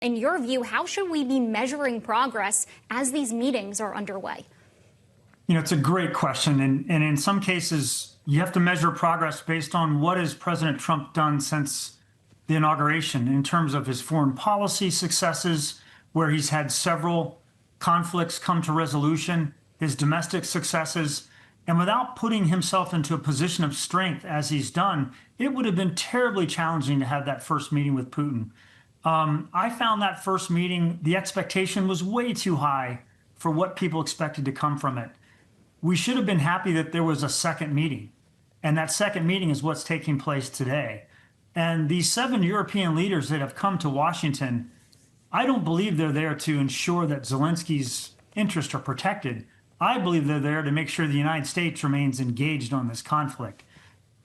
In your view, how should we be measuring progress as these meetings are underway? You know, it's a great question. And in some cases, you have to measure progress based on what has President Trump done since the inauguration in terms of his foreign policy successes, where he's had several conflicts come to resolution, his domestic successes. And without putting himself into a position of strength as he's done, it would have been terribly challenging to have that first meeting with Putin. I found that first meeting, the expectation was way too high for what people expected to come from it. We should have been happy that there was a second meeting. And that second meeting is what's taking place today. And these 7 European leaders that have come to Washington, I don't believe they're there to ensure that Zelenskyy's interests are protected. I believe they're there to make sure the United States remains engaged on this conflict.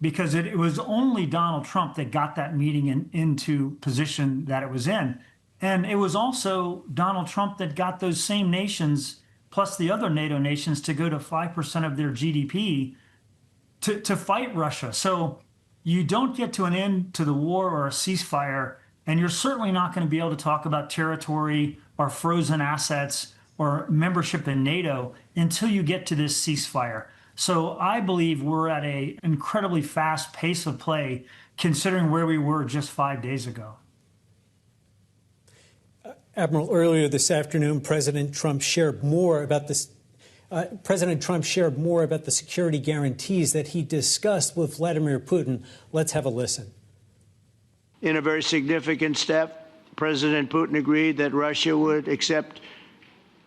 Because it was only Donald Trump that got that meeting into position that it was in. And it was also Donald Trump that got those same nations, plus the other NATO nations, to go to 5% of their GDP to fight Russia. So you don't get to an end to the war or a ceasefire, and you're certainly not going to be able to talk about territory or frozen assets or membership in NATO until you get to this ceasefire. So I believe we're at an incredibly fast pace of play, considering where we were just 5 days ago. Admiral, earlier this afternoon, President Trump shared more about the security guarantees that he discussed with Vladimir Putin. Let's have a listen. In a very significant step, President Putin agreed that Russia would accept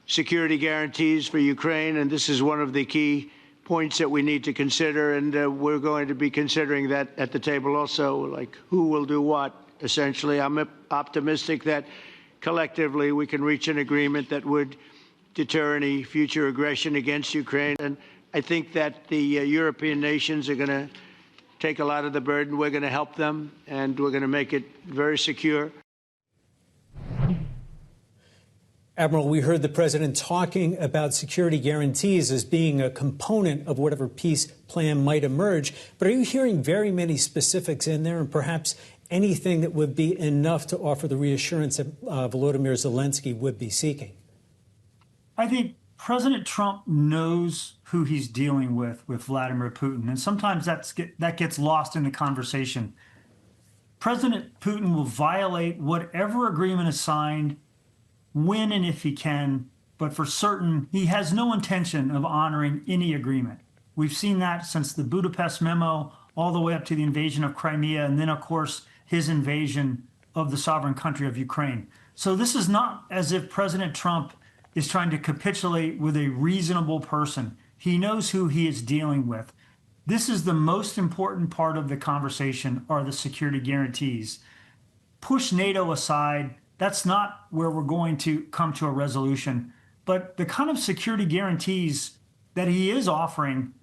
security guarantees for Ukraine, and this is one of the key points that we need to consider, and we're going to be considering that at the table also, like who will do what, essentially. I'm optimistic that collectively we can reach an agreement that would deter any future aggression against Ukraine. And I think that the European nations are going to take a lot of the burden. We're going to help them, and we're going to make it very secure. Admiral, we heard the president talking about security guarantees as being a component of whatever peace plan might emerge. But are you hearing very many specifics in there, and perhaps anything that would be enough to offer the reassurance that Volodymyr Zelensky would be seeking? I think President Trump knows who he's dealing with Vladimir Putin, and sometimes that gets lost in the conversation. President Putin will violate whatever agreement is signed, when and if he can, but for certain, he has no intention of honoring any agreement. We've seen that since the Budapest memo all the way up to the invasion of Crimea, and then, of course, his invasion of the sovereign country of Ukraine. So this is not as if President Trump is trying to capitulate with a reasonable person. He knows who he is dealing with. This is the most important part of the conversation, are the security guarantees. Push NATO aside. That's not where we're going to come to a resolution. But the kind of security guarantees that he is offering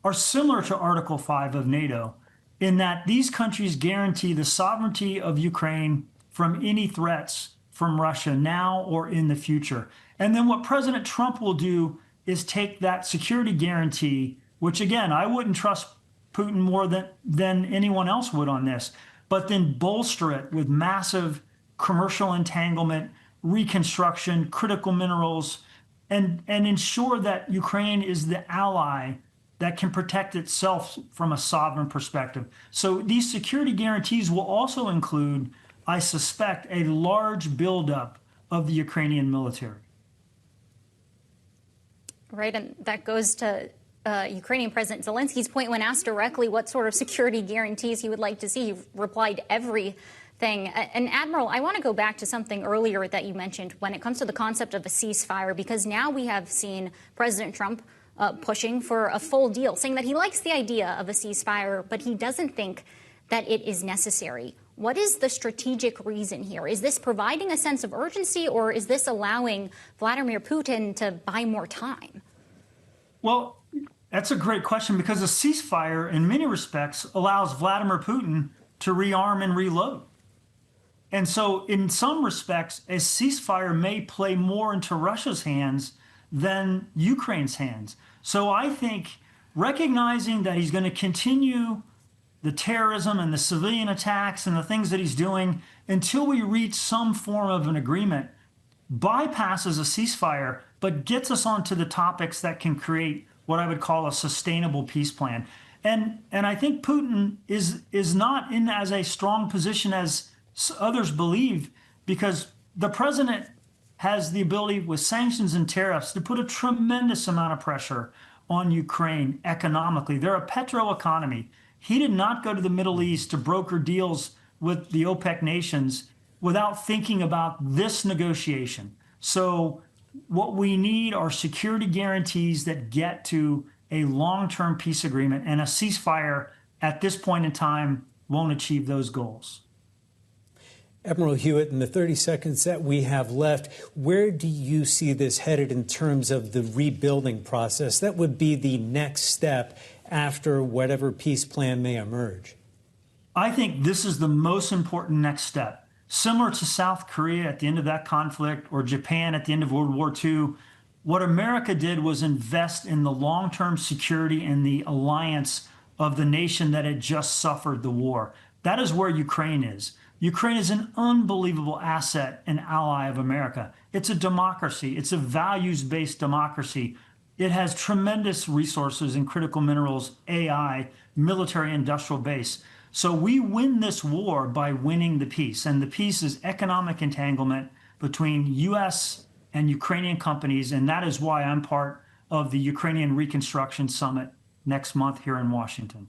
are similar to Article 5 of NATO, in that these countries guarantee the sovereignty of Ukraine from any threats from Russia now or in the future. And then what President Trump will do is take that security guarantee, which again, I wouldn't trust Putin more than anyone else would on this, but then bolster it with massive commercial entanglement, reconstruction, critical minerals, and ensure that Ukraine is the ally that can protect itself from a sovereign perspective. So these security guarantees will also include, I suspect, a large buildup of the Ukrainian military. Right, and that goes to Ukrainian President Zelenskyy's point when asked directly what sort of security guarantees he would like to see. He replied everything. And Admiral, I want to go back to something earlier that you mentioned when it comes to the concept of a ceasefire, because now we have seen President Trump pushing for a full deal, saying that he likes the idea of a ceasefire, but he doesn't think that it is necessary. What is the strategic reason here? Is this providing a sense of urgency, or is this allowing Vladimir Putin to buy more time? Well, that's a great question, because a ceasefire in many respects allows Vladimir Putin to rearm and reload. And so in some respects, a ceasefire may play more into Russia's hands than Ukraine's hands. So I think recognizing that he's going to continue the terrorism and the civilian attacks and the things that he's doing until we reach some form of an agreement, bypasses a ceasefire, but gets us onto the topics that can create what I would call a sustainable peace plan. And I think Putin is not in as a strong position as others believe, because the president has the ability with sanctions and tariffs to put a tremendous amount of pressure on Ukraine economically. They're a petro economy. He did not go to the Middle East to broker deals with the OPEC nations without thinking about this negotiation. So what we need are security guarantees that get to a long-term peace agreement, and a ceasefire at this point in time won't achieve those goals. Admiral Hewitt, in the 30 seconds that we have left, where do you see this headed in terms of the rebuilding process? That would be the next step after whatever peace plan may emerge. I think this is the most important next step. Similar to South Korea at the end of that conflict, or Japan at the end of World War II, what America did was invest in the long-term security and the alliance of the nation that had just suffered the war. That is where Ukraine is. Ukraine is an unbelievable asset and ally of America. It's a democracy. It's a values-based democracy. It has tremendous resources in critical minerals, AI, military industrial base. So we win this war by winning the peace. And the peace is economic entanglement between U.S. and Ukrainian companies. And that is why I'm part of the Ukrainian Reconstruction Summit next month here in Washington.